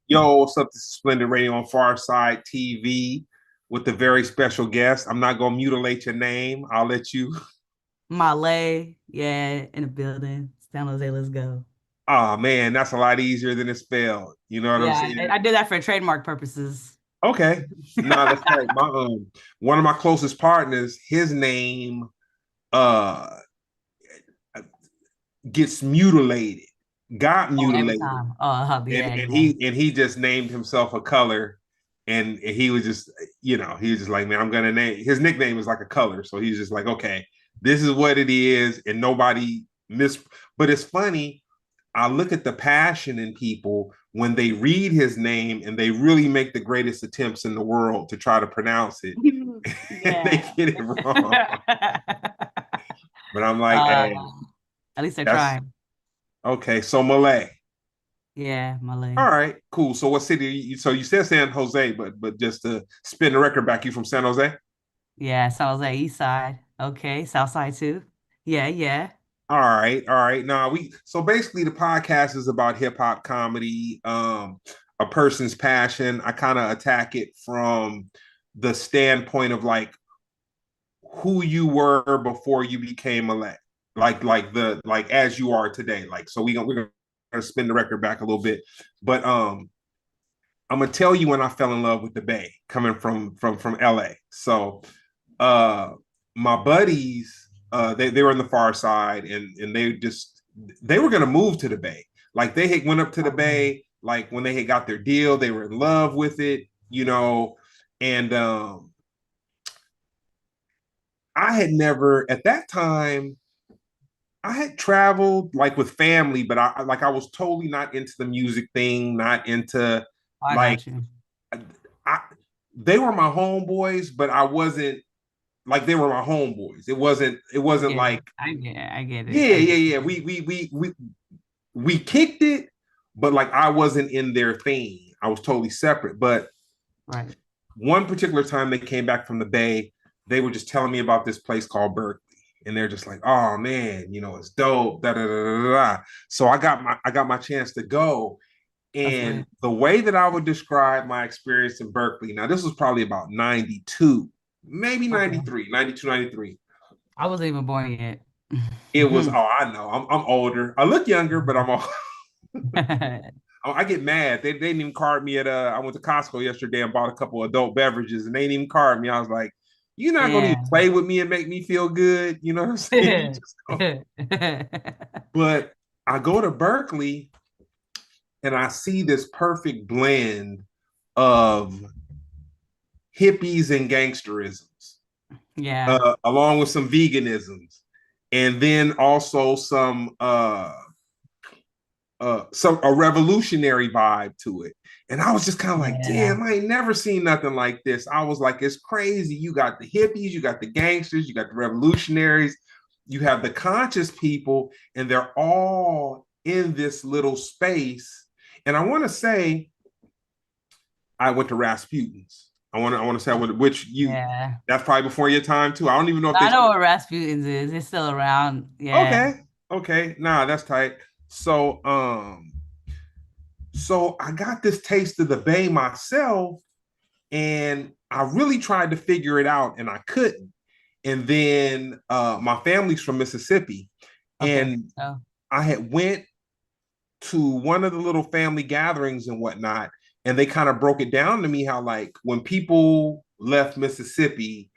Yo, what's up? This is Splendid Radio on Farside TV with a very special guest. I'm not gonna mutilate your name. I'll let you. Mahlleh, yeah, in the building. San Jose, let's go. Oh man, that's a lot easier than it's spelled. You know what I'm Yeah, saying? I did that for trademark purposes. Okay. No, that's right. My one of my closest partners, his name uh gets mutilated, got Oh, every mutilated, time. Oh, and yeah, and yeah. he just named himself a color, and he was just he was just like, man, I'm gonna name his nickname is like a color, so he's just like, okay, this is what it is, and nobody miss. But it's funny. I look at the passion in people when they read his name and they really make the greatest attempts in the world to try to pronounce it, and they Yeah. get it wrong. But I'm like, Uh, hey, at least they're that's trying. okay. So Malay. Yeah, All Mahlleh. right, cool. So what city? So you said San Jose, but just to spin the record back, you from San Jose? Yeah, San Jose, East Side. Okay, South Side too. Yeah, yeah. All right, all right. Now we so basically the podcast is about hip hop comedy, a person's passion. I kind of attack it from the standpoint of like who you were before you became elect, like as you are today. Like so we're gonna spin the record back a little bit, but I'm gonna tell you when I fell in love with the Bay, coming from LA. So uh my buddies, they were on the far side, and they were gonna move to the Bay. Like they had went up to the Okay. Bay, like when they had got their deal, they were in love with it. And I had never at that time. I had traveled like with family, but I was totally not into the music thing, not into I like got you. I they were my homeboys, but I wasn't like they were my homeboys. It wasn't Yeah, like I get it. yeah, I yeah, get yeah. We kicked it, but like I wasn't in their thing. I was totally separate. But right. one particular time they came back from the Bay, they were just telling me about this place called Berkeley. And they're just like, oh man, it's dope. Da, da, da, da, da. So I got my chance to go. That's And lit. the way that I would describe my experience in Berkeley, now this was probably about 92, maybe Okay. 93, 92, 93. I wasn't even born yet. It was, oh, I know, I'm older. I look younger, but I'm old. I get mad. They didn't even card me I went to Costco yesterday and bought a couple adult beverages, and they didn't even card me. I was like, you're not going to even Yeah. play with me and make me feel good. You know what I'm saying? You just go. But I go to Berkeley and I see this perfect blend of hippies and gangsterisms, Yeah. along with some veganisms, and then also some a revolutionary vibe to it. And I was just kind of like, Yeah. damn, I ain't never seen nothing like this. I was like, it's crazy. You got the hippies, you got the gangsters, you got the revolutionaries, you have the conscious people, and they're all in this little space. And I want to say, I went to Rasputin's. I want to say I went, which you Yeah. that's probably before your time too. I don't even know if they I know still. what Rasputin's is. It's still around. Yeah. Okay, okay, nah, that's tight. So so I got this taste of the Bay myself, and I really tried to figure it out, and I couldn't. And then my family's from Mississippi, Okay. and So, I had went to one of the little family gatherings and whatnot, and they kind of broke it down to me how like when people left Mississippi,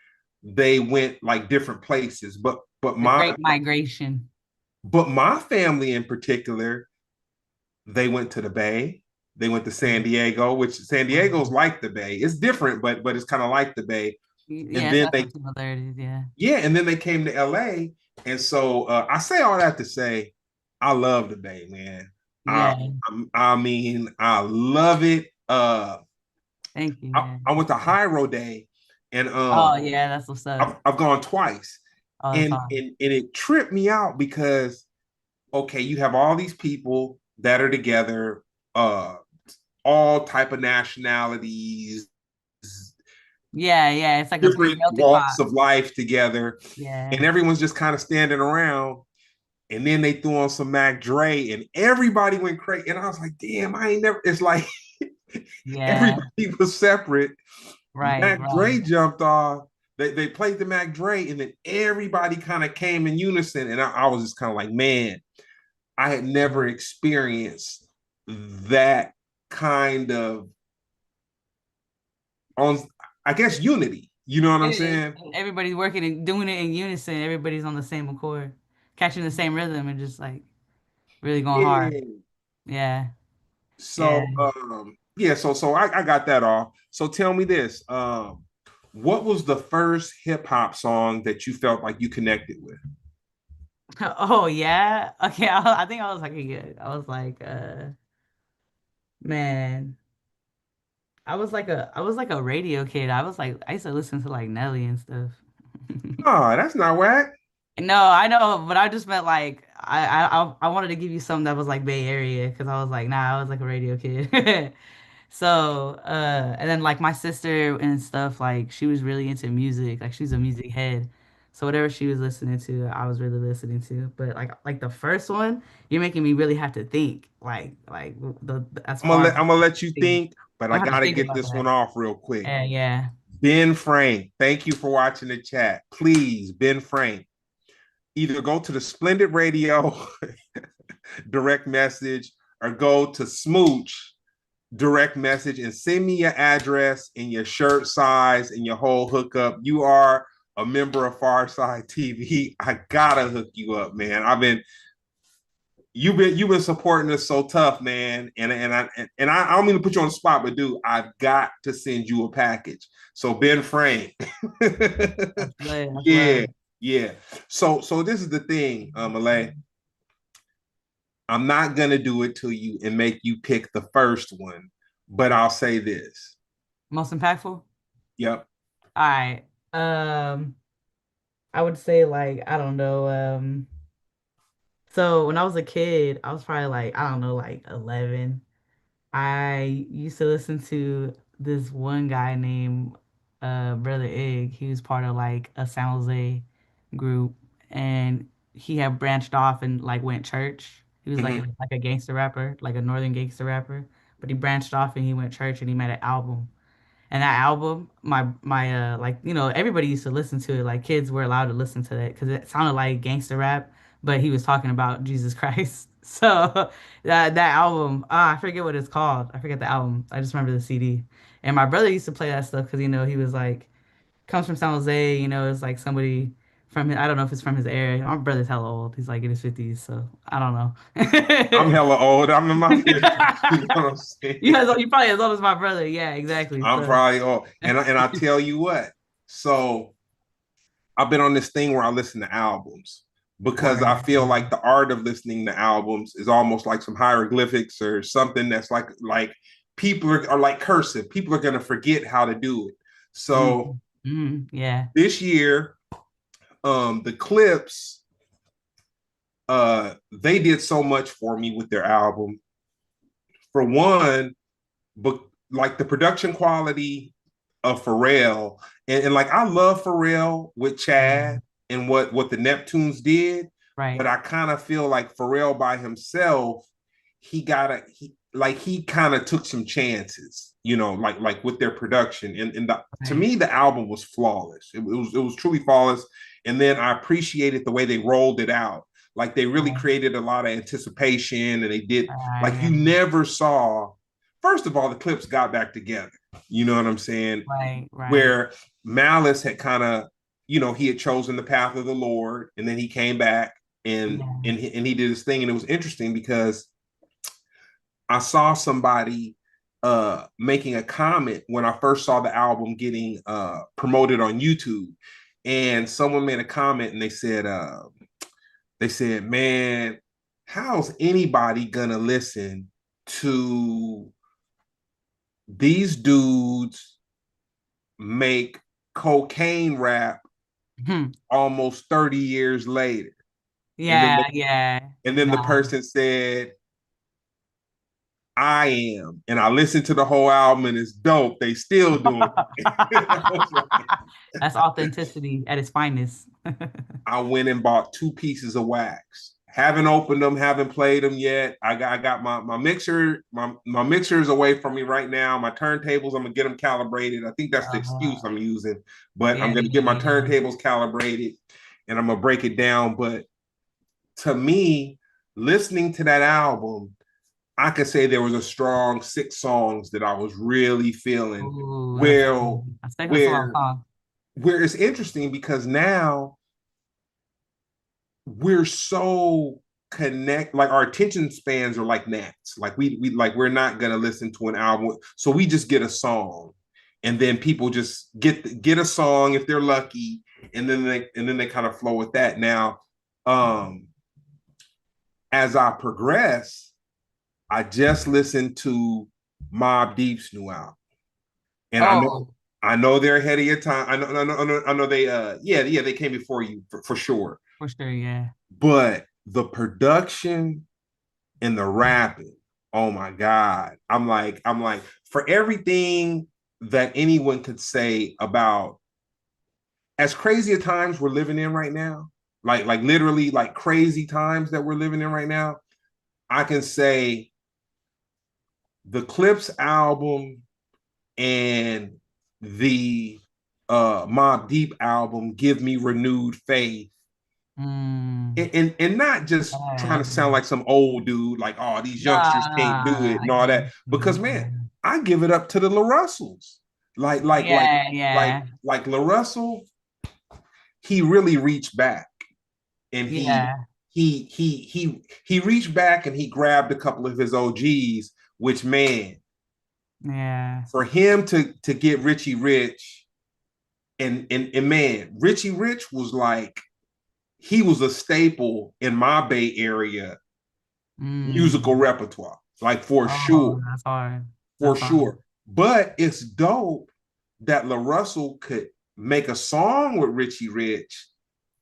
they went like different places, but the my Great Migration. but my family in particular, they went to the Bay. They went to San Diego, which San Diego's Okay. like the Bay. It's different, but it's kind of like the Bay. And Yeah, it's then got they, some similarities. Yeah. yeah, and then they came to LA. And so I say all that to say, I love the Bay, man. I, Yeah. I mean, I love it. Thank you, I man. went to Hyro Day, and Oh, yeah, that's what's up. I've gone twice, Oh, that's and fine. and it tripped me out because okay, you have all these people that are together, uh, all type of nationalities, Yeah, yeah. It's like a big different melting walks pot. of life together, Yeah. and everyone's just kind of standing around. And then they threw on some Mac Dre, and everybody went crazy. And I was like, damn, I ain't never. It's like Yeah. Everybody was separate. Right, Mac Dre right. jumped off. They played the Mac Dre, and then everybody kind of came in unison. And I was just kind of like, man, I had never experienced that kind of on, I guess, unity. You know what I'm It is. saying? Everybody's working and doing it in unison. Everybody's on the same accord, catching the same rhythm and just like really going hard. Yeah. Yeah. Yeah. So yeah, so I got that off. So tell me this. What was the first hip hop song that you felt like you connected with? Oh yeah. Okay. I think I was like a good. I was like, man. I was like a radio kid. I used to listen to like Nelly and stuff. Oh, that's not whack. No, I know, but I just meant like I wanted to give you something that was like Bay Area because I was like, nah, I was like a radio kid. So, and then like my sister and stuff, like she was really into music. Like she's a music head. So whatever she was listening to, I was really listening to. But like the first one, you're making me really have to think. Like the as far as I'm gonna let you I'm think, but I gonna have to gotta think get about this one that. off real quick. Yeah, yeah. Ben Frank, thank you for watching the chat. Please, Ben Frank, either go to the Splendid Radio direct message or go to Smooch direct message and send me your address and your shirt size and your whole hookup. You are a member of Farside TV. I gotta hook you up, man. You've been supporting us so tough, man. And I don't mean to put you on the spot, but dude, I've got to send you a package. So Ben Frank, That's good. That's yeah, love. yeah. So this is the thing, Mahlleh. I'm not gonna do it to you and make you pick the first one, but I'll say this. Most impactful? Yep. All right. Um, I would say like, I don't know, so when I was a kid, I was probably like, I don't know, like 11. I used to listen to this one guy named Brother Egg. He was part of like a San Jose group, and he had branched off and like went church. He was Mhm. like a gangster rapper, like a northern gangster rapper, but he branched off and he went church and he made an album. And that album, my like everybody used to listen to it. Like kids were allowed to listen to it because it sounded like gangster rap, but he was talking about Jesus Christ. So that album, I forget what it's called. I forget the album. I just remember the CD. And my brother used to play that stuff because he was like comes from San Jose. It's like somebody from I don't know if it's from his area. My brother's hella old. He's like in his 50s, so I don't I'm know. hella old. I'm in my 50s. You know what I'm saying? You probably as old as my brother. Yeah, exactly. I'm So. probably old. And I tell you what. So I've been on this thing where I listen to albums because I Word. feel like the art of listening to albums is almost like some hieroglyphics or something that's like people are like cursive. People are gonna forget how to do it. So Mm, yeah. this year, the Clips, they did so much for me with their album. For one, but like the production quality of Pharrell, and like I love Pharrell with Yeah. Chad and what the Neptunes did, but Right. I kind of feel like Pharrell by himself, he kind of took some chances, like with their production, and to Right. me the album was flawless. It was truly flawless, and then I appreciated the way they rolled it out. Like they really Right. created a lot of anticipation, and they did like Yeah. you never saw. First of all, the Clips got back together. You know what I'm saying? Right. Right. Where Malice had kind of, he had chosen the path of the Lord, and then he came back and Yeah. and he did his thing, and it was interesting because I saw somebody making a comment when I first saw the album getting promoted on YouTube, and someone made a comment and they said, "Man, how's anybody gonna listen to these dudes make cocaine rap Hmm. almost 30 years later?" And then Yeah. Yeah. the Nah. person said, "I am." And I listened to the whole album and it's dope. They still doing it. That's authenticity at its finest. I went and bought 2 pieces of wax. Haven't opened them, haven't played them yet. I got my mixer, my mixer is away from me right now. My turntables, I'm gonna get them calibrated. I think that's the excuse Uh, I'm using, but I'm yeah, gonna get my yeah. turntables calibrated and I'm gonna break it down. But to me, listening to that album, I could say there was a strong 6 songs that I was really feeling. Ooh, that's Where that's a lot of where song. where it's interesting because now we're so connect, like our attention spans are like gnats. Like we like we're not gonna listen to an album, so we just get a song, and then people just get a song if they're lucky, and then they kind of flow with that. Now, um, as I progress, I just listened to Mobb Deep's new album, and Oh, I know they're ahead of your time. I know they yeah they came before you for sure, for sure, yeah. but the production and the rapping, oh my god, I'm like for everything that anyone could say about as crazy a times we're living in right now, like literally like crazy times that we're living in right now, I can say the Clips album and the Mobb Deep album give me renewed faith. Mm, And not just trying yeah. to sound like some old dude, like, oh, these youngsters can't do Nah, it I and all get that. Because you. man, I give it up to the La Russells. Like, like, like, Yeah, yeah, like La Russell, he really reached back and yeah, he reached back and he grabbed a couple of his OGs, which man, yeah. for him to get Richie Rich and man, Richie Rich was like he was a staple in my Bay Area musical Mm. repertoire, like for Oh, sure, that's hard. for That's hard. sure. But it's dope that La Russell could make a song with Richie Rich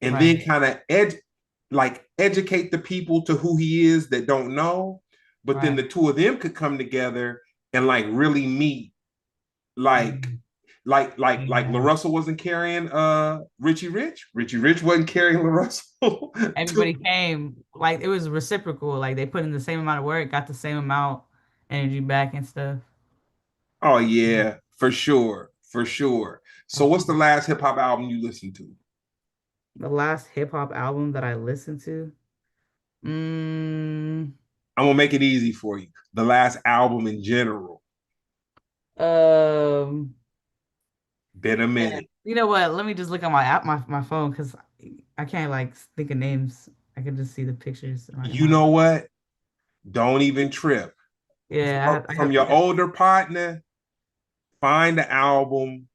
and then Right. kind of like educate the people to who he is that don't know. But then Right. the two of them could come together and like really meet like Mm. like La Yeah. Russell wasn't carrying Richie Rich. Richie Rich wasn't carrying La Russell. Everybody came like it was reciprocal. Like they put in the same amount of work, got the same amount energy back and stuff. Oh yeah, for sure, for sure. So That's what's the last hip hop album you listened to? the last hip hop album that I listened to. Mm, I'm gonna make it easy for you. The last album in general. um, Been a man, minute. you know what? Let me just look at my app, my phone, because I can't like think of names. I can just see the pictures in You my. know what? Don't even trip. Yeah, I From have, your older partner, find the album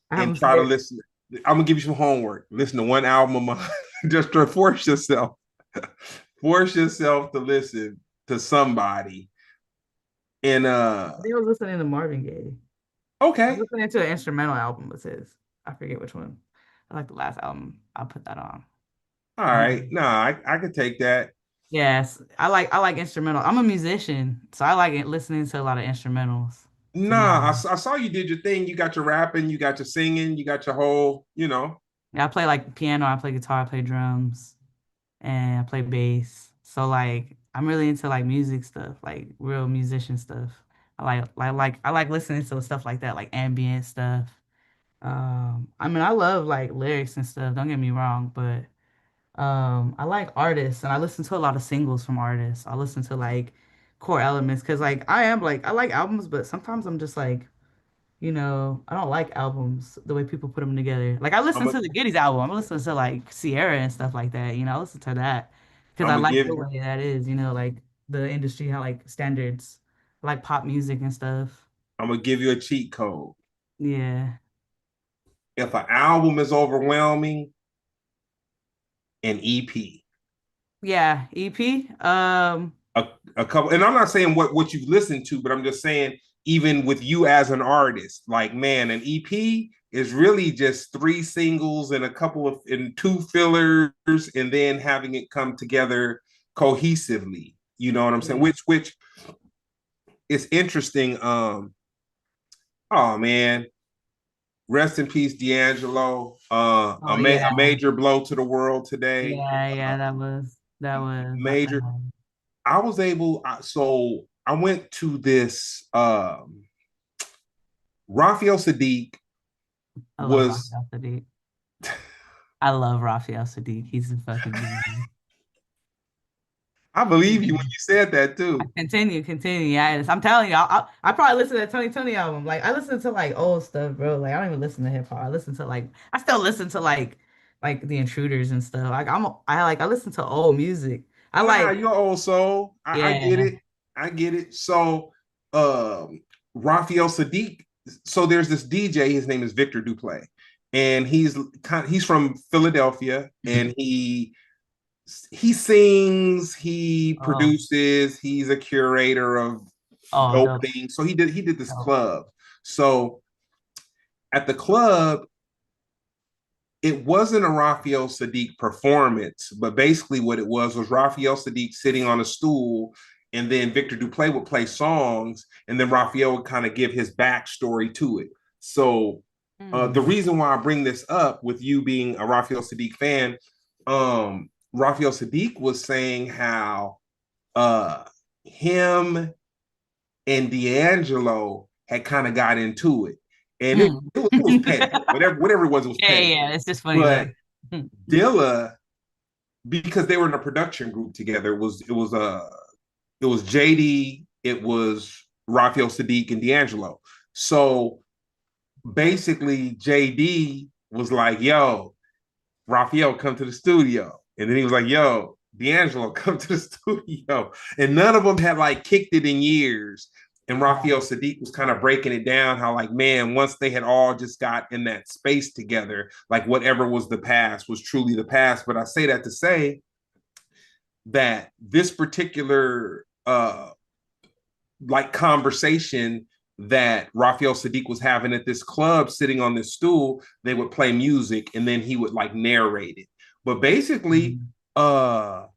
I have and them try to saved. listen. I'm gonna give you some homework. Listen to one album a month, just to force yourself. Force yourself to listen to somebody. And I think I was listening to Marvin Gaye. I was okay, listening to an instrumental album of his. I forget which one. I like the last album. I'll put that on. all right. Um, Nah, I could take that. yes, I like instrumental. I'm a musician, so I like it, listening to a lot of instrumentals. To be Nah, honest. I saw you did your thing. You got your rapping, you got your singing, you got your whole, you know. Yeah, I play like piano, I play guitar, I play drums, and I play bass. So like I'm really into like music stuff, like real musician stuff. I like listening to stuff like that, like ambient stuff. I mean I love like lyrics and stuff, don't get me wrong, but I like artists and I listen to a lot of singles from artists. I listen to like core elements because like I am like I like albums, but sometimes I'm just like, I don't like albums the way people put them together. Like I I'm listen a to the Giddy's album. I'm listening to like Sierra and stuff like that. I listen to that because I'm I gonna like give the way that is. Like the industry, how like standards, I like pop music and stuff. I'm gonna give you a cheat code. Yeah, If an album is overwhelming, an EP. yeah. EP. A, a couple, and I'm not saying what you've listened to, but I'm just saying even with you as an artist, like man, an EP is really just 3 singles and a couple of and 2 fillers, and then having it come together cohesively. You know what I'm saying? Yeah. Which is interesting. Oh man, rest in peace, D'Angelo. Oh A yeah, major blow to the world today. yeah, yeah. That was. That was not major. bad. I was able, so I went to this. Raphael Sadiq I love was, Raphael Sadiq. I love Raphael Sadiq. He's a fucking genius. I believe you when you said that too. Continue. Yeah, I'm telling you, I probably listen to that Tony Tony album. Like I listen to like old stuff, bro. Like I don't even listen to hip hop. I listen to like I still listen to like the Intruders and stuff. Like I listen to old music. I Nah, like you're old soul. I get yeah. it. I get it. So, Raphael Sadiq. So there's this DJ. His name is Victor Duplay, and he's from Philadelphia, and he sings, he Oh produces, he's a curator of dope dope. things. So he did this Dope. club. So at the club, it wasn't a Raphael Sadiq performance, but basically what it was Raphael Sadiq sitting on a stool, and then Victor Duplay would play songs, and then Raphael would kind of give his backstory to it. So the Hmm. reason why I bring this up with you being a Raphael Sadiq fan, Raphael Sadiq was saying how uh, him and D'Angelo had kind of got into it, and Hmm. it was petty. Whatever it was Yeah, petty. yeah. It's just funny though. But Dilla, because they were in a production group together, it was JD, it was Raphael Sadiq and D'Angelo. So basically, JD was like, "Yo, Raphael, come to the studio," and then he was like, "Yo, D'Angelo, come to the studio," and none of them had like kicked it in years. And Raphael Sadiq was kind of breaking it down how, like, man, once they had all just got in that space together, like whatever was the past was truly the past. But I say that to say that this particular like conversation that Raphael Sadiq was having at this club, sitting on this stool, they would play music and then he would like narrate it. But basically, Mhm. uh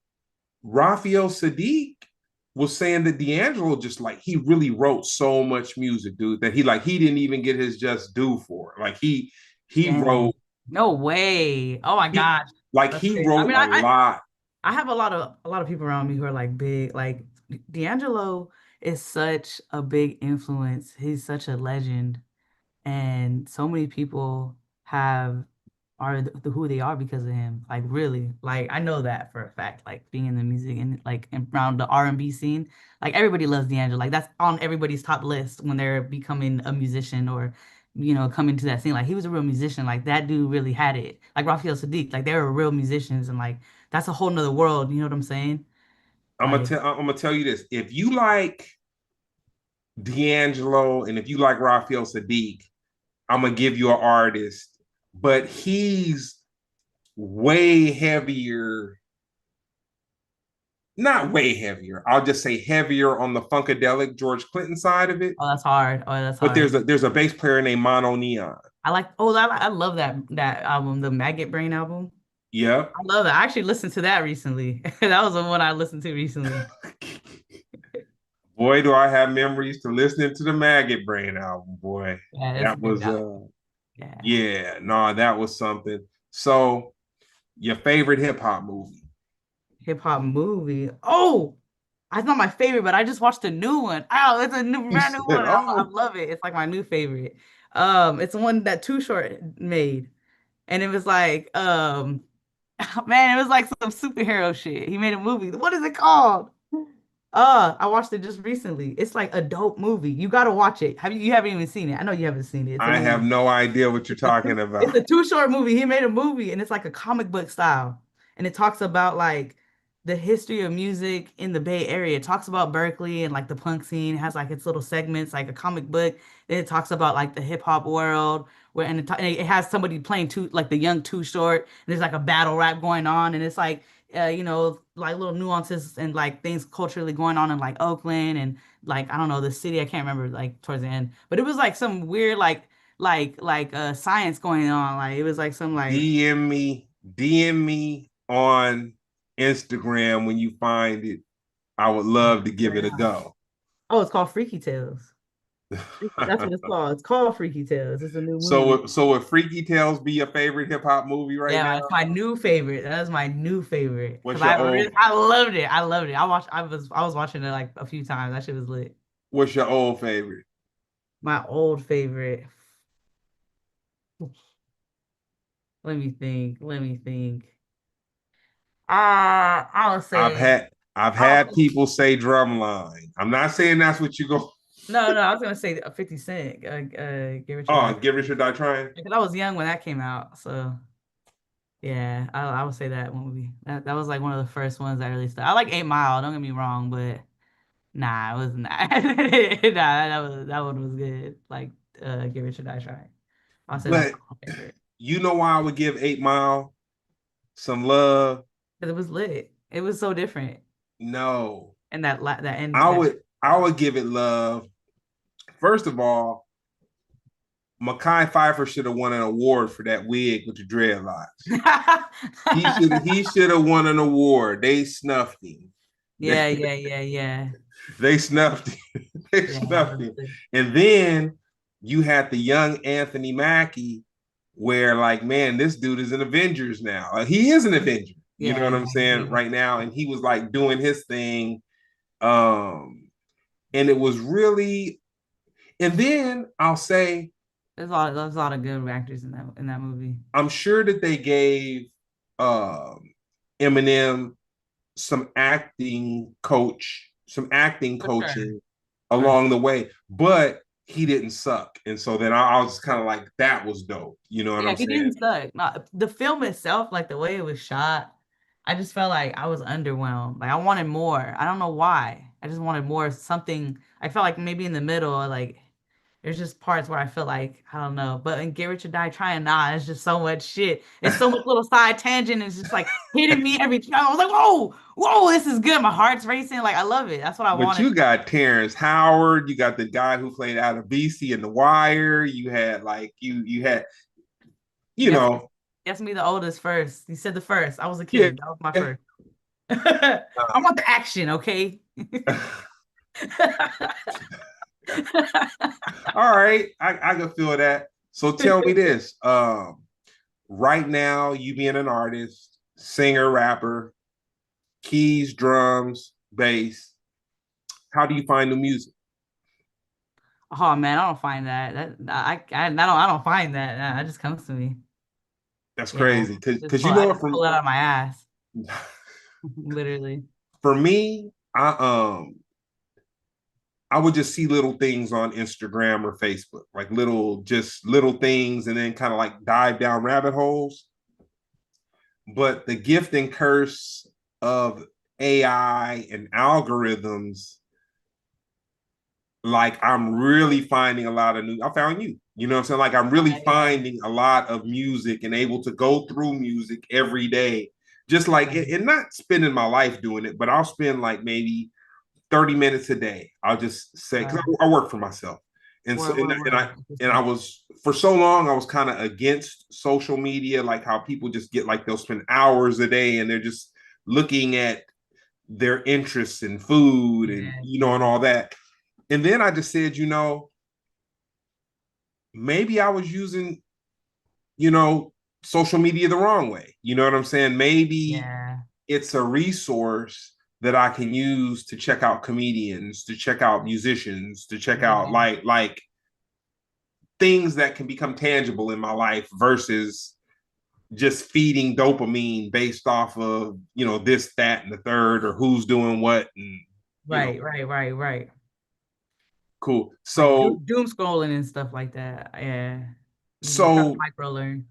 Raphael Sadiq was saying that D'Angelo just like he really wrote so much music, dude, that he didn't even get his just due for it. Like he Dang. wrote No way. Oh my he gosh. That's he crazy. I wrote mean, a lot. I have a lot of people around me who are like big, like D'Angelo is such a big influence. He's such a legend, and so many people have are who they are because of him. Like really, like I know that for a fact. Like being in the music and like around the R&B scene, like everybody loves D'Angelo. Like that's on everybody's top list when they're becoming a musician or coming to that scene. Like he was a real musician. Like that dude really had it. Like Raphael Sadiq, like they were real musicians, and like that's a whole nother world. You know what I'm saying? Like I'm gonna tell you this. If you like D'Angelo and if you like Raphael Sadiq, I'm gonna give you an artist, but he's way heavier, not way heavier. I'll just say heavier on the funkadelic George Clinton side of it. oh, that's hard. Oh, that's But hard. there's a bass player named Mono Neon. I like. Oh, I love that album, the Maggot Brain album. Yep. I love it. I actually listened to that recently. That was the one I listened to recently. Boy, do I have memories to listening to the Maggot Brain album, boy. Yeah, it's a That good was album. Yeah. yeah, no, that was something. So your favorite hip hop movie? Hip hop movie. Oh, it's not my favorite, but I just watched a new one. Oh, it's a new You brand new said, one. I oh, love it. It's like my new favorite. It's the one that Too Short made. And it was like, man, it was like some superhero shit. He made a movie. What is it called? I watched it just recently. It's like a dope movie. You gotta watch it. You haven't even seen it. I know you haven't seen it. It's a I have movie. no idea what you're talking It's about. a Too Short movie. He made a movie and it's like a comic book style. And it talks about like the history of music in the Bay Area. It talks about Berkeley and like the punk scene. It has like its little segments, like a comic book. Then it talks about like the hip hop world where and it has somebody playing like the young Too Short. And there's like a battle rap going on and it's like like little nuances and like things culturally going on in like Oakland and like I don't know the city. I can't remember like towards the end, but it was like some weird science going on. Like it was like some like DM me on Instagram when you find it. I would love to give it a go. oh, it's called Freaky Tales. That's what it's called. It's called Freaky Tales. It's a new movie. So would Freaky Tales be your favorite hip hop movie right Yeah, now? it's my new favorite. That is my new favorite because What's your old I loved it. I loved it. I was watching it like a few times. That shit was lit. What's your old favorite? My old favorite. Let me think. Let me think. I would I've say had I've I had would say people say Drumline. I'm not saying that's what you go. no, I was gonna say 50 Cent, Get Rich or Die. Oh, Give It Your Die Trying. Because I was young when that came out, so yeah, I would say that movie. That was like one of the first ones I really started. I like 8 Mile, don't get me wrong, but nah, it was not. Nah, that one was good. Like Get Rich or Die Trying. I'll say that's But my favorite. you know why I would give 8 Mile some love? Because it was lit. It was so different. No. And that end that I would give it love. First of all, Mackay Pfeiffer should have won an award for that wig with the dreadlocks. He should have won an award. They snuffed him. Yeah, yeah, yeah, yeah. They snuffed him. They Yeah, that snuffed was him. lit. And then you had the young Anthony Mackie, where like, man, this dude is an Avengers now. He is an Avenger. You know Yeah, what I'm yeah, saying yeah. right now, and he was like doing his thing. Um, and it was really. And then I'll say, There's a lot of good actors in that movie. I'm sure that they gave Eminem some acting For sure. coaching For along the way, but he didn't suck. And so then I was kind of like, that was dope. You know what Yeah, I'm he saying? didn't suck. No, the film itself, like the way it was shot, I just felt like I was underwhelmed. Like I wanted more. I don't know why. I just wanted more something. I felt like maybe in the middle, like there's just parts where I feel like I don't know. But in Get Rich or Die Trying, nah, it's just so much shit. It's so much little side tangent. It's just like hitting me every time. I was like, whoa, whoa, this is good. My heart's racing. Like I love it. That's what I But wanted. you got Terrence Howard, you got the guy who played out of BC in The Wire. You had like you had, you Guess know, guess me the oldest first. You said the first. I was a yeah. kid. That was my first. I want the action, okay? All right, I can feel that. So tell me this. Right now, you being an artist, singer, rapper, keys, drums, bass, how do you find the music? Oh man, I don't find I don't find that. That just comes to me. That's Yeah, crazy. Cause you I know it just pull from it out of my ass, literally. for me, I would just see little things on Instagram or Facebook, like little things, and then kind of like dive down rabbit holes. But the gift and curse of AI and algorithms, like I'm really finding a lot of new. I found you. You know what I'm saying? Like I'm really Yeah, finding a lot of music and able to go through music every day. Just like right. and not spending my life doing it, but I'll spend like maybe 30 minutes a day. I'll just say, because Right. I work for myself. And so Word. and I was for so long I was kind of against social media, like how people just get like they'll spend hours a day and they're just looking at their interests in food and Yeah, you know and yeah, all that. And then I just said, maybe I was using, you know, social media the wrong way. You know what I'm saying? Maybe yeah. it's a resource that I can use to check out comedians, to check out musicians, to check out Yeah. like things that can become tangible in my life versus just feeding dopamine based off of, this, that, and the third, or who's doing what, and Right. cool. Like So doom scrolling and stuff like that. Yeah. You just try to so micro learn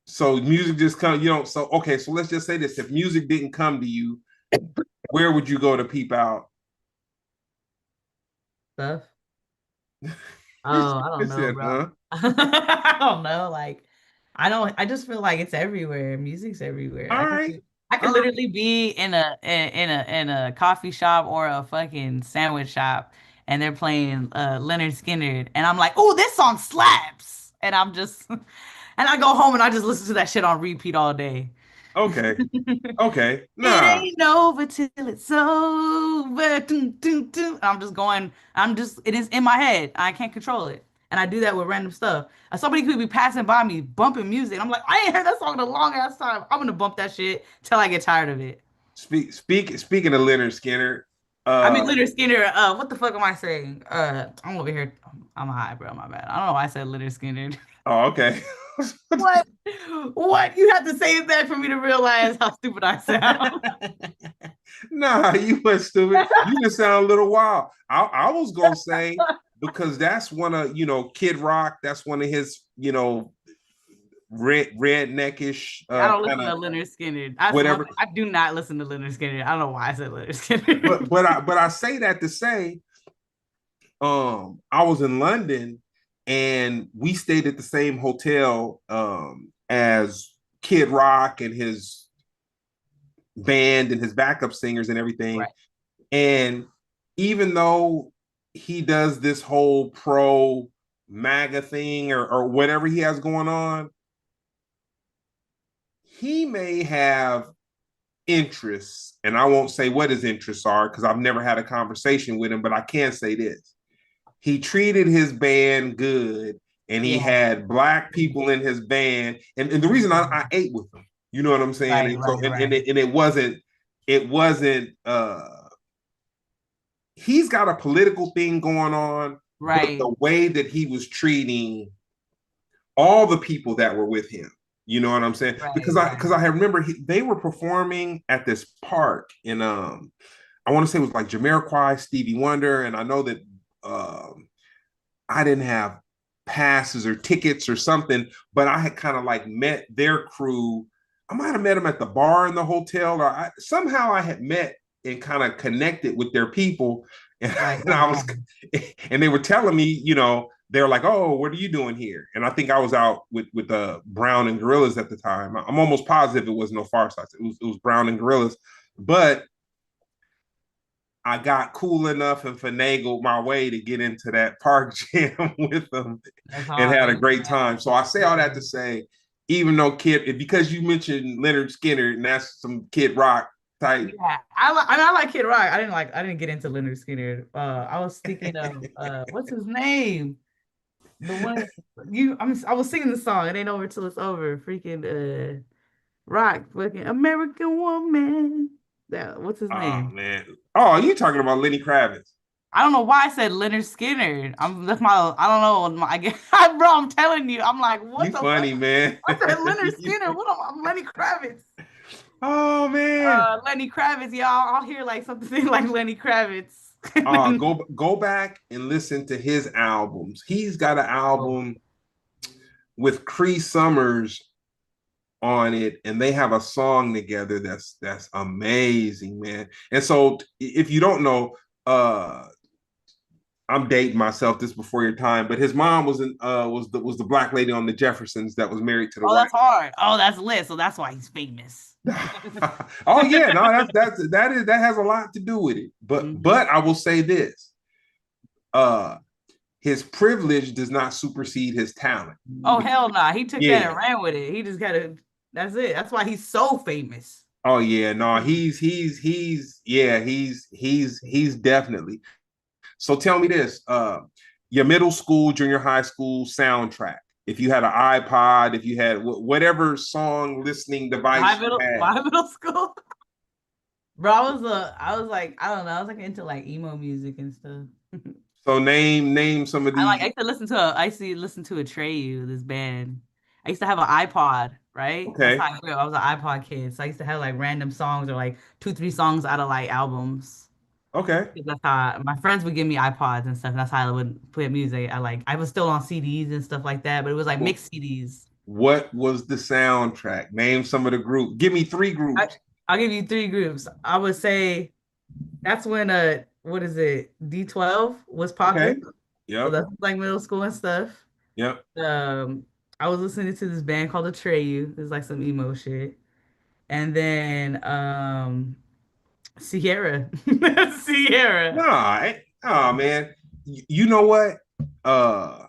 so music just come, so okay, so let's just say this. If music didn't come to you, where would you go to peep out? stuff. You Oh, I don't know, said, bro. huh? I don't know. Like, I just feel like it's everywhere. Music's everywhere. All right. I All could right. literally be in a coffee shop or a fucking sandwich shop, and they're playing Leonard Skinner, and I'm like, oh, this song slaps, and I'm just, and I go home and I just listen to that shit on repeat all day. Okay. Okay. It Nah. ain't over till it's over. Dun, dun, dun. I'm just going, it is in my head. I can't control it. And I do that with random stuff. Somebody could be passing by me, bumping music. I'm like, I ain't heard that song in a long ass time. I'm gonna bump that shit till I get tired of it. Speaking of Leonard Skinner, I mean, uh, Leonard Skinner, what the fuck am I saying? I'm over here. I'm high, bro. My bad. I don't know why I said Leonard Skinner. oh, okay. What? What? You have to say it back for me to realize how stupid I sound. Nah, you went stupid. You just sound a little wild. I was gonna say because that's one of Kid Rock. That's one of his redneckish I don't kind listen to of Leonard Skinner. That's one whatever. thing. I do not listen to Leonard Skinner. I don't know why I said Leonard Skinner. But I say that to say I was in London and we stayed at the same hotel as Kid Rock and his band and his backup singers and everything. Right. And even though he does this whole pro MAGA thing or whatever he has going on, he may have interests. And I won't say what his interests are because I've never had a conversation with him, but I can say this. He treated his band good and he Yeah. had black people in his band. And the reason I ate with him, you know what I'm saying? Right, And so right, right. it wasn't he's got a political thing going on, but Right. the way that he was treating all the people that were with him, you know what I'm saying? Right, Because I remember they were performing at this park in I want to say it was like Jamiroquai, Stevie Wonder, and I know that I didn't have passes or tickets or something, but I had kind of like met their crew. I might have met them at the bar in the hotel, or somehow I had met and kind of connected with their people. And, right, and right, I was, right. and they were telling me, they're like, "Oh, what are you doing here?" And I think I was out with Brown and Gorillas at the time. I'm almost positive it was no Far Side. It was Brown and Gorillas, but I got cool enough and finagled my way to get into that park jam with them That's and had a hard. great Yeah. time. So I say all that to say, even though because you mentioned Leonard Skinner and that's some Kid Rock type. Yeah. I like Kid Rock. I didn't get into Leonard Skinner. I was thinking of what's his name? The one I was singing the song. It ain't over till it's over. Freaking Rock, fucking American Woman. That what's his Oh name? man. Oh, you talking about Lenny Kravitz? I don't know why I said Leonard Skinner. I don't know. I guess, bro, I'm telling you. I'm like, what You the fuck? funny, man. I said Leonard Skinner. What am I'm Lenny Kravitz. Oh man. Lenny Kravitz, y'all. I'll hear like something like Lenny Kravitz. And then, Go back and listen to his albums. He's got an oh, album with Cree Summers on it, and they have a song together that's amazing, man. And so if you don't know, I'm dating myself, this before your time, but his mom was the black lady on the Jeffersons that was married to the oh, white. that's hard. Oh, that's lit. So that's why he's famous. Oh yeah, no, that has a lot to do with it. But Hmm. but I will say this. Uh his privilege does not supersede his talent. Oh, hell nah. He took that Yeah. and ran with it. He just gotta, that's it. That's why he's so famous. Oh yeah, no, he's definitely. So tell me this: your middle school, junior high school soundtrack. If you had an iPod, if you had whatever song listening device you had. My middle school. Bro, I was like, I don't know, I was like into like emo music and stuff. So name some of I the. used to listen to Atreyu, this band. I used to have an iPod, right? That's Okay, how I grew up. I was an iPod kid. So I used to have like random songs or like two, three songs out of like albums. okay. That's how my friends would give me iPods and stuff. And that's how I would play music. I was still on CDs and stuff like that, but it was like Well, mixed CDs. what was the soundtrack? Name some of the group. Give me three I, groups. I'll give you three groups. I would say that's when what is it? D12 was Okay. popping. So Yep. that's like middle school and stuff. Yep. I was listening to this band called Atreyu. It's like some emo shit. And then Sierra. Sierra. Nah. Oh man. You know what? Uh,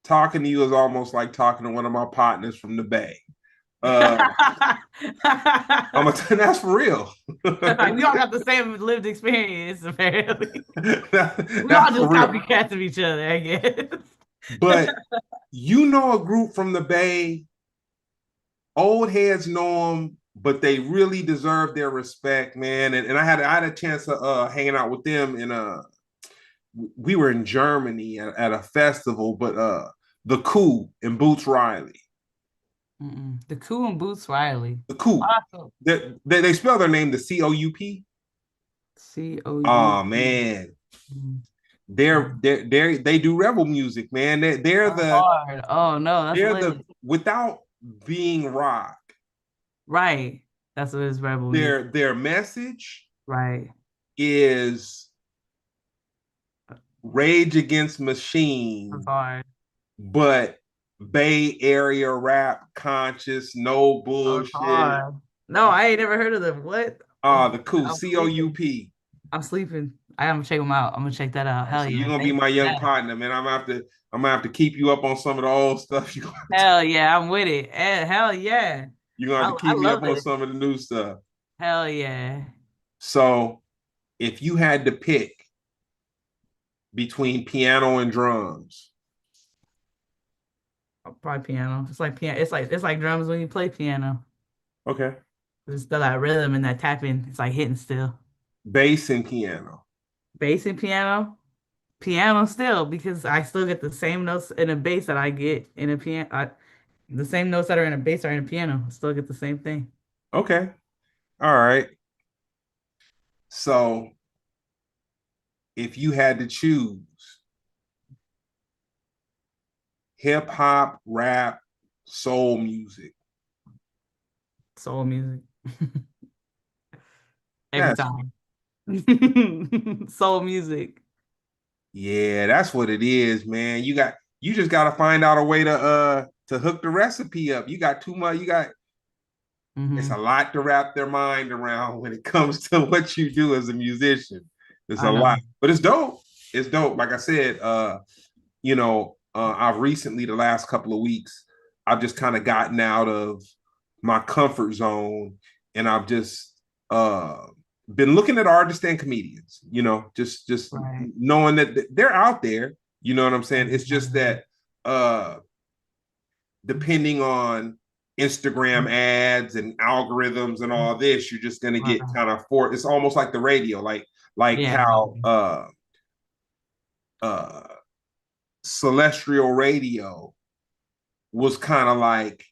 talking to you is almost like talking to one of my partners from the Bay. Uh, that's for real. We all got the same lived experience, apparently. We all That's just for real. copycats of each other, I guess. But you know a group from the Bay, old heads know them, but they really deserve their respect, man. And I had a chance of hanging out with them in we were in Germany at a festival, but the Coup and Boots Riley. Mm-mm. The Coup and Boots Riley. The Coup. Awesome. They spell their name the COUP. Oh COUP. man. Mm. They do rebel music, man. That's hard. Oh no, that's They're lit. the without being rock, Right. That's what his rebel music. their message Right. is Rage Against That's Machine, hard. but Bay Area rap conscious, no Oh, it's bullshit. hard. No, I ain't never heard of them. What? The Coup, I'm sleeping. COUP. I'm sleeping. I am gonna check them out. I'm gonna check that out. Hell So you're yeah. gonna be Thank you my for young that. partner, man. I'm gonna have to keep you up on some of the old stuff. Hell yeah, I'm with it. Hell yeah. You're gonna have to I keep me up love on it. some of the new stuff. Hell yeah. So if you had to pick between piano and drums, Probably piano. It's like piano. It's like drums when you play piano. okay, There's still that rhythm and that tapping. It's like hitting still. bass and piano. Bass and piano. Piano still because I still get the same notes in a bass that I get in a piano. The same notes that are in a bass are in a piano. I still get the same thing. Okay, all right. So if you had to choose hip hop, rap, soul music, Soul music. Every that's time. Soul music. yeah, that's what it is, man. You just gotta find out a way to hook the recipe up. You got too much, you got it's a Hmm. lot to wrap their mind around when it comes to what you do as a musician. It's a I lot, know. but it's dope. It's dope. Like I said, I've recently, the last couple of weeks, I've just kind of gotten out of my comfort zone, and I've just uh, been looking at artists and comedians. Just Right. knowing that they're out there. You know what I'm saying? It's just Mhm. that depending on Instagram ads and algorithms and all this, you're just gonna get Right. kind of for it's almost like the radio, like Yeah. how uh celestial radio was kind of like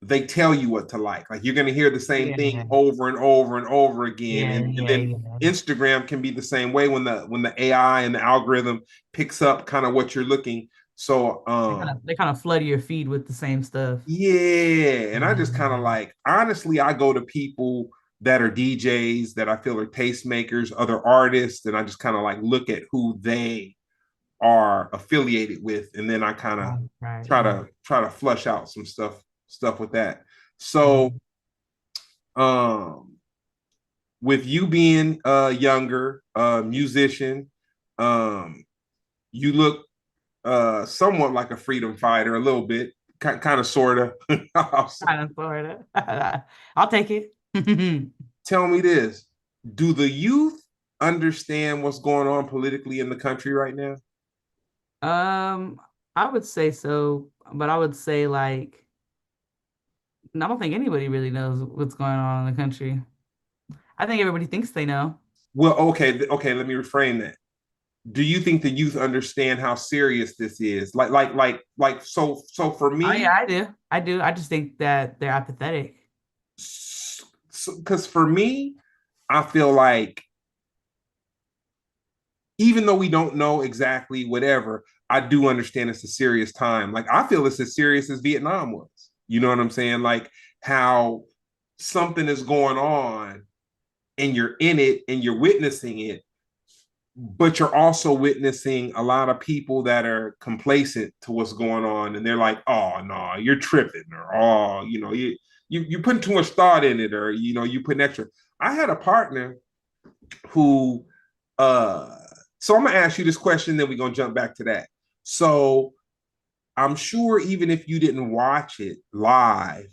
they tell you what to like. Like you're gonna hear the same Yeah. thing over and over and over again. Yeah. And Yeah. then Yeah. Instagram can be the same way when the AI and the algorithm picks up kind of what you're looking. So They kind of flood your feed with the same stuff. yeah, and I just kind of Mhm. like honestly, I go to people that are DJs that I feel are tastemakers, other artists, and I just kind of like look at who they are affiliated with, and then I kind of Right. Right. Right. try to flush out some stuff with that. So Mhm. um with you being a younger musician, um you look somewhat like a freedom fighter, a little bit, kind of sort of. Kind of, sort of. I'll take it. Tell me this: do the youth understand what's going on politically in the country right now? Um, I would say so, but I would say like I don't think anybody really knows what's going on in the country. I think everybody thinks they know. Well, okay, let me reframe that. Do you think the youth understand how serious this is? So for Oh yeah, me, I do. I do. I just think that they're apathetic. because for me, I feel like even though we don't know exactly whatever, I do understand it's a serious time. Like I feel it's as serious as Vietnam was. You know what I'm saying? Like how something is going on and you're in it and you're witnessing it, but you're also witnessing a lot of people that are complacent to what's going on, and they're like, "Oh no, you're tripping," or "Oh, you putting too much thought in it," or you put extra. I had a partner who, uh, so I'm gonna ask you this question, then we're gonna jump back to that. So I'm sure even if you didn't watch it live,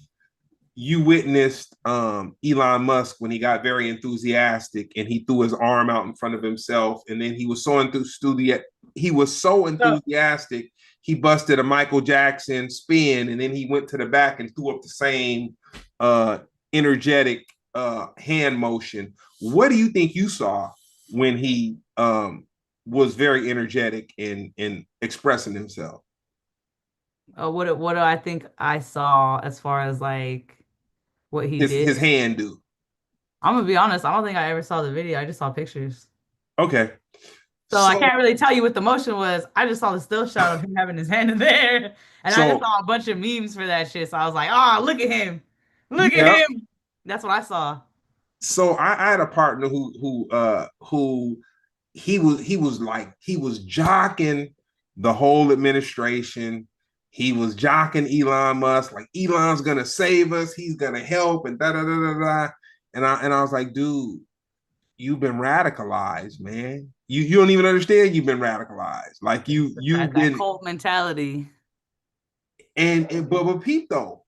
you witnessed Elon Musk when he got very enthusiastic and he threw his arm out in front of himself, and then he was so So, enthusiastic he busted a Michael Jackson spin, and then he went to the back and threw up the same uh, energetic hand motion. What do you think you saw when he was very energetic in expressing himself? what do I think I saw as far as like what he His did? hand do. I'm gonna be honest, I don't think I ever saw the video. I just saw pictures. Okay. So I So can't really tell you what the motion was. I just saw the still shot of him having his hand in there. And I just so saw a bunch of memes for that shit. So I was like, oh, look at him. Look at yeah. him. That's what I saw. So I had a partner who he was jocking the whole administration. He was jocking Elon Musk, like Elon's gonna save us, he's gonna help, and da da da da da. And I was like, dude, you've been radicalized, man. You don't even understand you've been radicalized. Like you've That been cult mentality. and but Pete though,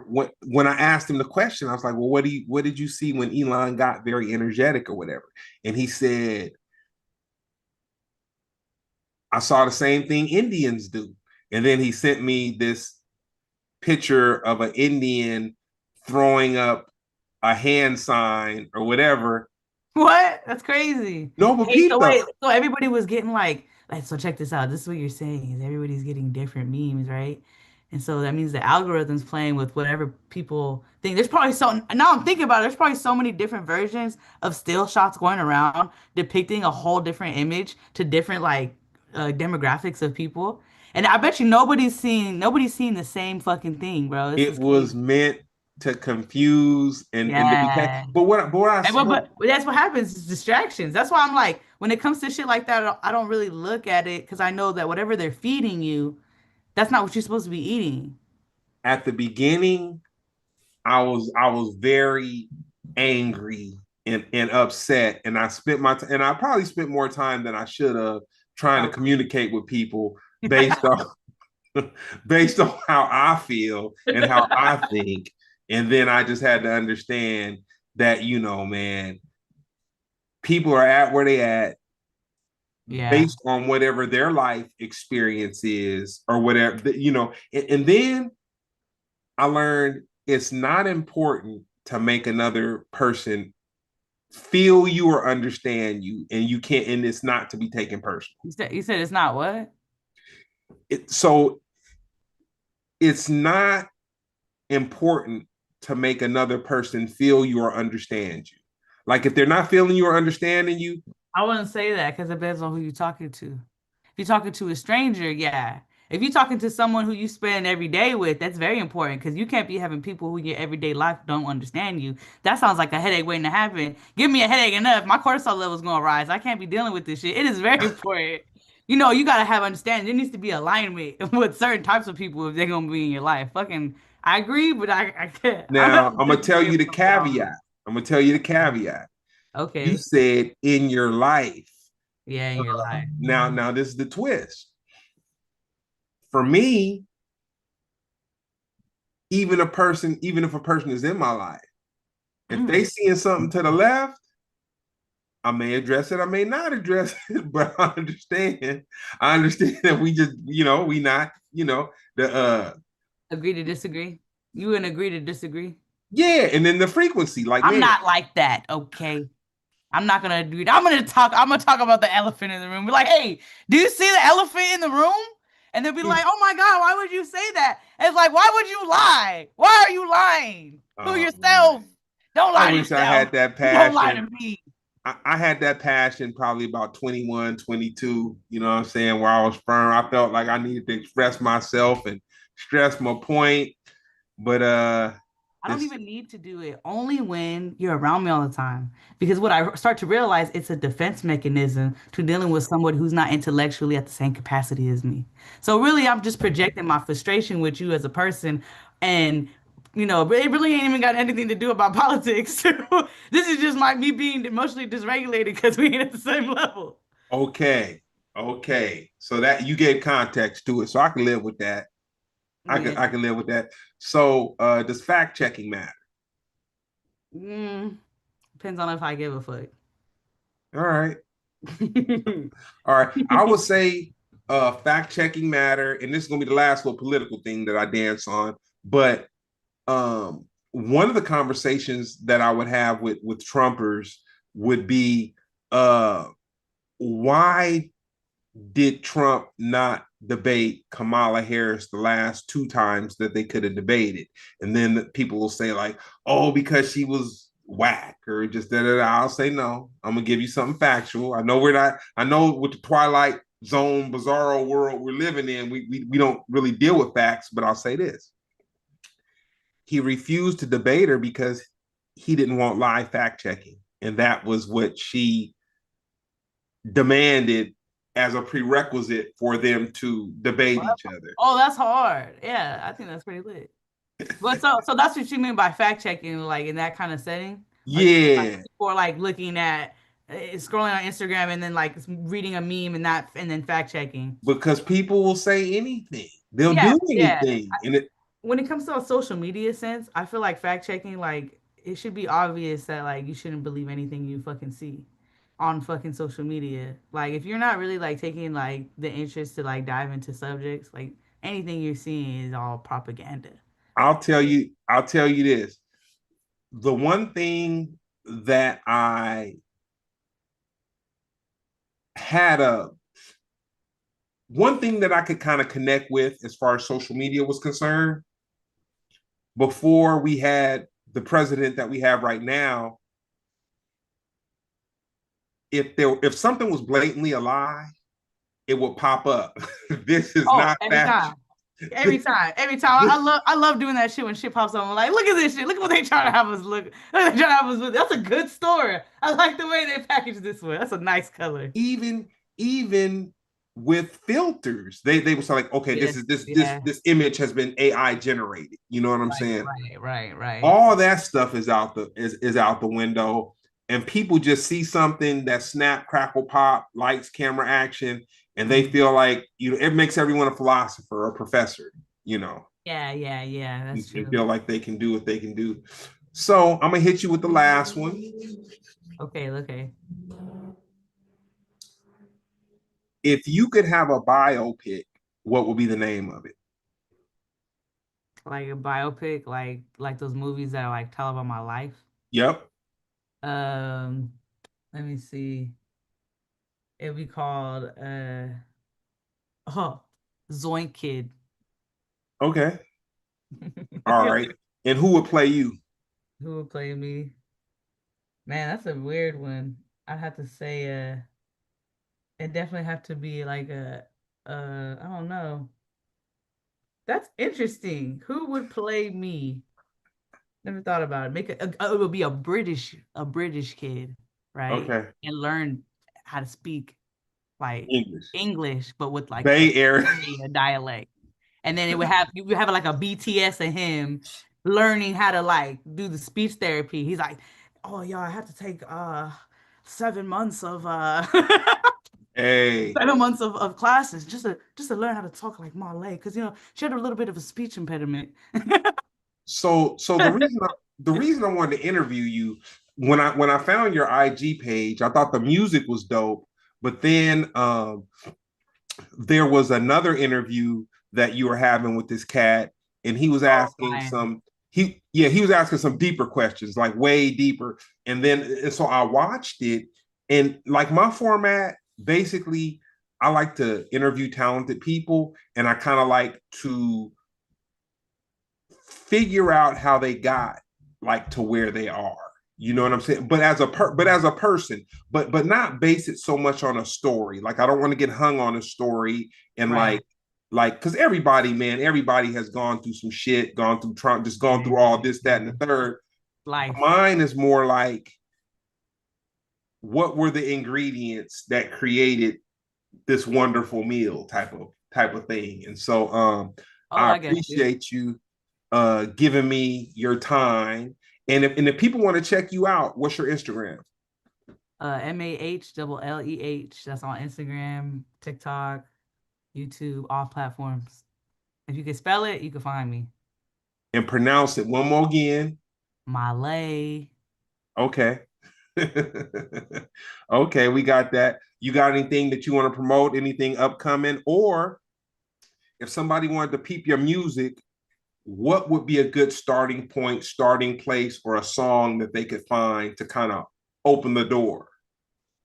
when I asked him the question, I was like, well, what did you see when Elon got very energetic or whatever? And he said, I saw the same thing Indians do. And then he sent me this picture of an Indian throwing up a hand sign or whatever. What? That's crazy. No, but Hey, Pete so though, wait, so everybody was getting like, so check this out. This is what you're saying is everybody's getting different memes, right? And so that means the algorithm's playing with whatever people think. There's probably now I'm thinking about it, there's probably so many different versions of still shots going around depicting a whole different image to different like demographics of people. And I bet you nobody's seeing the same fucking thing, bro. This it is crazy. was meant to confuse and to be. Yeah. But that's what happens is distractions. That's why I'm like, when it comes to shit like that, I don't really look at it because I know that whatever they're feeding you, that's not what you're supposed to be eating. At the beginning, I was very angry and upset, and I probably spent more time than I should have trying to Probably. communicate with people based on based on how I feel and how I think, and then I just had to understand that man, people are at where they at Yeah. based on whatever their life experience is or whatever and then I learned it's not important to make another person feel you or understand you, and you can't, and it's not to be taken personal. You said it's not what? So it's not important to make another person feel you or understand you. Like if they're not feeling you or understanding you, I wouldn't say that because it depends on who you're talking to. If you're talking to a stranger, yeah. If you're talking to someone who you spend every day with, that's very important because you can't be having people who in your everyday life don't understand you. That sounds like a headache waiting to happen. Give me a headache enough, my cortisol level's gonna rise. I can't be dealing with this shit. It is very important. You gotta have understanding. There needs to be alignment with certain types of people if they're gonna be in your life. Fucking, I agree, but I can't. I now don't I'm gonna tell disagree you with the some caveat. I'm gonna tell you the caveat. You Okay. said in your life. Yeah, in your life. Now this is the twist. For me, even if a person is in my life, if they Mm. seeing something to the left, I may address it, I may not address it, but I understand that we just, we not, the Agree to disagree. You wouldn't agree to disagree. yeah, and then the frequency, like I'm man, not like that, okay? I'm not gonna agree. I'm gonna talk about the elephant in the room. Be like, hey, do you see the elephant in the room? And they'll be like, oh my God, why would you say that? And it's like, why would you lie? Why are you lying to yourself? man, Don't I lie to wish I yourself. had that Don't lie to passion. me. I had that passion probably about 21, 22. You know what I'm saying, where I was firm. I felt like I needed to express myself and stress my point. But I don't this even need to do it only when you're around me all the time. Because what I start to realize, it's a defense mechanism to dealing with someone who's not intellectually at the same capacity as me. So really, I'm just projecting my frustration with you as a person, and it really ain't even got anything to do about politics. This is just me being emotionally dysregulated because we ain't at the same level. okay, okay. So that you gave context to it, so I can live with that. Yeah. I can live with that. So does fact checking matter? Mm, depends on if I give a fuck. All right. All right. I would say fact checking matter, and this is gonna be the last little political thing that I dance on. But one of the conversations that I would have with Trumpers would be why did Trump not debate Kamala Harris the last two times that they could have debated? And then people will say, like, oh, because she was whack or just da da da. I'll say, no, I'm going to give you something factual. I know we're not, I know with the Twilight Zone, bizarro world we're living in, we don't really deal with facts, but I'll say this. He refused to debate her because he didn't want live fact checking. And that was what she demanded as a prerequisite for them to debate each other. Oh, that's hard. Yeah, I think that's pretty lit. But so that's what you mean by fact checking, like in that kind of setting? Or you mean like Yeah, people are like looking at scrolling on Instagram and then like reading a meme and that and then fact checking. because people will say anything. They'll Yeah, do yeah. anything. And it, When it comes to a social media sense, I feel like fact checking, like it should be obvious that like you shouldn't believe anything you fucking see on fucking social media. Like if you're not really like taking like the interest to like dive into subjects, like anything you're seeing is all propaganda. I'll tell you this. The one thing that I had a one thing that I could kind of connect with as far as social media was concerned, before we had the president that we have right now, if something was blatantly a lie, it would pop up. This is Oh, not every fact. time. Every time. I love doing that shit when shit pops up. I'm like, look at this shit. Look at what they trying to have us look. Look what they trying to have us with. That's a good story. I like the way they package this one. That's a nice color. Even with filters, they were like, okay, Yes, yeah. this image has been AI generated. You know what I'm Right, saying? right, right, right. All that stuff is out the window, and people just see something that snap, crackle, pop, lights, camera, action, and they Mhm. feel like it makes everyone a philosopher or a professor. You know, Yeah, yeah, yeah. That's they true. feel like they can do what they can do. So I'm gonna hit you with the last one. Okay, okay. If you could have a biopic, what would be the name of it? Like a biopic, like those movies that like tell about my life. Yep. Um, let me see. It'd be called oh, Zoink Kid. Okay. All right. And who would play you? Who would play me? Man, that's a weird one. I'd have to say, it definitely have to be like I don't know. That's interesting. Who would play me? Never thought about it. It would be a British kid, right? Okay. And learn how to speak like English. English, but with like a Bay Area. area dialect. And then it would have you would have like a BTS of him learning how to like do the speech therapy. He's like, oh yeah, I had to take 7 months of Hey. 7 months of classes just to learn how to talk like Mahlleh because she had a little bit of a speech impediment. So the reason I wanted to interview you, when I found your IG page, I thought the music was dope, but then there was another interview that you were having with this cat, and he was Oh, asking Brian. some he was asking some deeper questions, like way deeper. And so I watched it, and like my format, basically, I like to interview talented people, and I kind of like to figure out how they got like to where they are. You know what I'm saying? But as a person, but not base it so much on a story. Like I don't want to get hung on a story and Right. because everybody, man, everybody has gone through some shit, gone through Trump, just gone Yeah, through all this, that, and yeah. the third. Life. Mine is more like what were the ingredients that created this wonderful meal type of thing. And so Oh, I I get you. appreciate you giving me your time. And if people want to check you out, what's your Instagram? Mahlleh. That's on Instagram, TikTok, YouTube, all platforms. If you can spell it, you can find me. And pronounce it one more again. Mahlleh. Okay. Okay, we got that. You got anything that you want to promote? Anything upcoming? Or if somebody wanted to peep your music, what would be a good starting point, starting place, or a song that they could find to kind of open the door?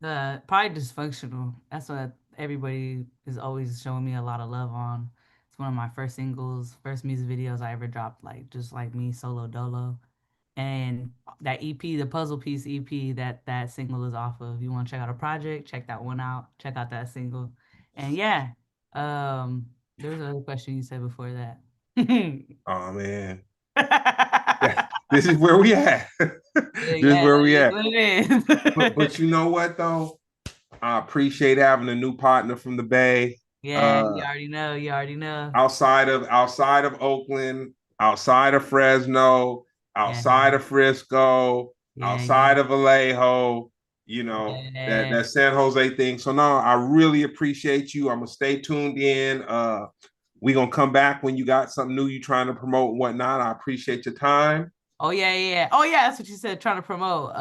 Probably dysfunctional. That's what everybody is always showing me a lot of love on. It's one of my first singles, first music videos I ever dropped, like just like me, solo dolo. And that EP, the puzzle piece EP that single is off of. You want to check out a project, check that one out. Check out that single. And yeah, there was another question you said before that. Oh man, this is where we at. Yeah, This is yeah, where that we is at. what it But is. you know what though? I appreciate having a new partner from the Bay. Yeah, Uh, you already know. You already know. outside of Oakland, outside of Fresno, Yeah, outside of Frisco, yeah, outside yeah, of Vallejo, that yeah. San Jose thing. So no, I really appreciate you. I'm gonna stay tuned in. We gonna come back when you got something new you trying to promote and whatnot. I appreciate your time. Oh yeah, yeah. Yeah. Oh yeah, that's what you said. Trying to promote.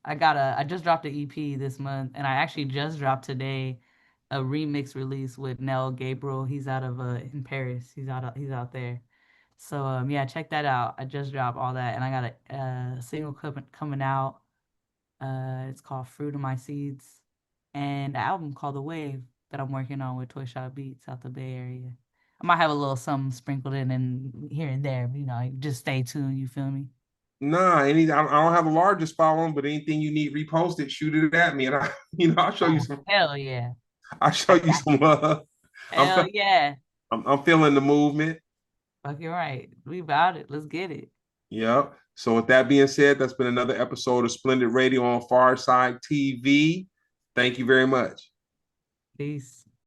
I just dropped an EP this month, and I actually just dropped today a remix release with Nell Gabriel. He's out of in Paris. He's out there. So yeah, check that out. I just dropped all that, and I got a single coming out. It's called Fruit of My Seeds, and the album called The Wave that I'm working on with Toy Shop Beats out the Bay Area. I might have a little something sprinkled in and here and there, but, just stay tuned. You feel me? Nah, I don't have the largest following, but anything you need reposted, shoot it at me, and I'll show you Oh, some. hell yeah. I'll show I you got some love. I'm, hell yeah. I'm feeling the movement. Fucking right. We about it. Let's get it. Yep. So with that being said, that's been another episode of Splendid Radio on Farside TV. Thank you very much. Peace.